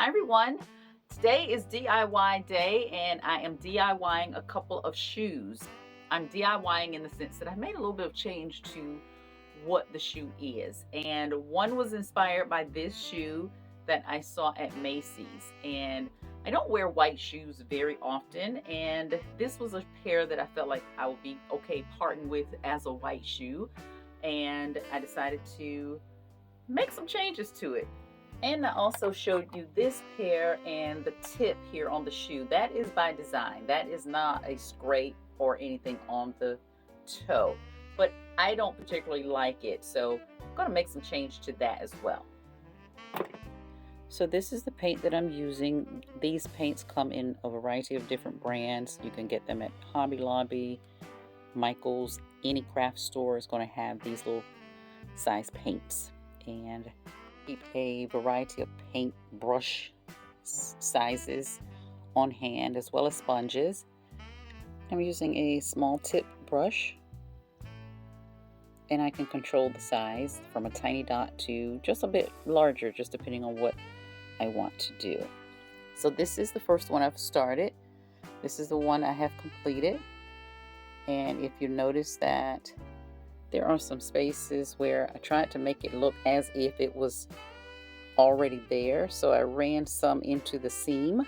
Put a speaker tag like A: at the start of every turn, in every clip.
A: everyone. Today is DIY day and I am DIYing a couple of shoes. I'm DIYing in the sense that I made a little bit of change to what the shoe is. And one was inspired by this shoe that I saw at Macy's. And I don't wear white shoes very often. And this was a pair that I felt like I would be okay parting with as a white shoe. And I decided to make some changes to it. And I also showed you this pair and the tip here on the shoe. That is by design. That is not a scrape or anything on the toe. But I don't particularly like it, so I'm going to make some change to that as well. So this is the paint that I'm using. These paints come in a variety of different brands. You can get them at Hobby Lobby, Michael's, any craft store is going to have these little size paints. And keep a variety of paint brush sizes on hand as well as sponges. I'm using a small tip brush and I can control the size from a tiny dot to just a bit larger, just depending on what I want to do. So this is the first one I've started. This is the one I have completed. And if you notice that there are some spaces where I tried to make it look as if it was already there. So I ran some into the seam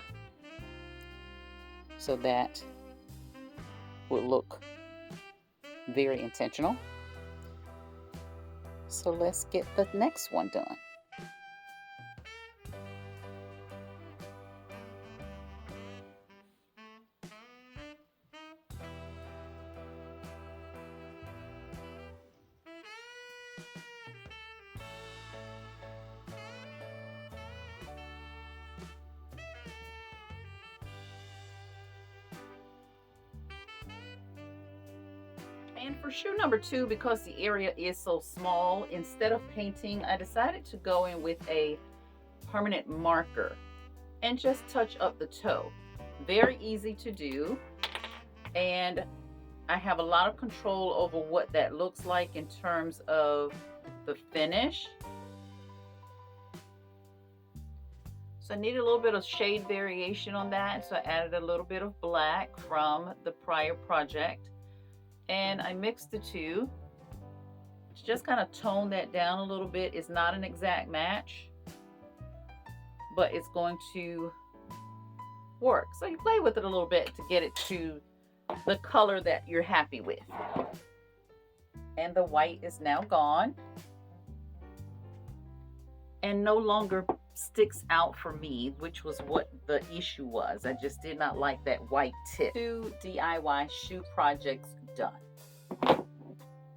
A: so that would look very intentional. So let's get the next one done. And for shoe number 2, because the area is so small, instead of painting, I decided to go in with a permanent marker and just touch up the toe. Very easy to do. And I have a lot of control over what that looks like in terms of the finish. So I needed a little bit of shade variation on that. So I added a little bit of black from the prior project. And I mixed the two to just kind of tone that down a little bit. It's not an exact match, but it's going to work. So you play with it a little bit to get it to the color that you're happy with. And the white is now gone and no longer sticks out for me, which was what the issue was. I just did not like that white tip. 2 DIY shoe projects done.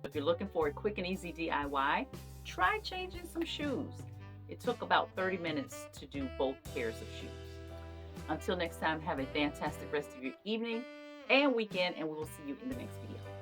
A: If you're looking for a quick and easy DIY, try changing some shoes. It took about 30 minutes to do both pairs of shoes. Until next time, have a fantastic rest of your evening and weekend, and we will see you in the next video.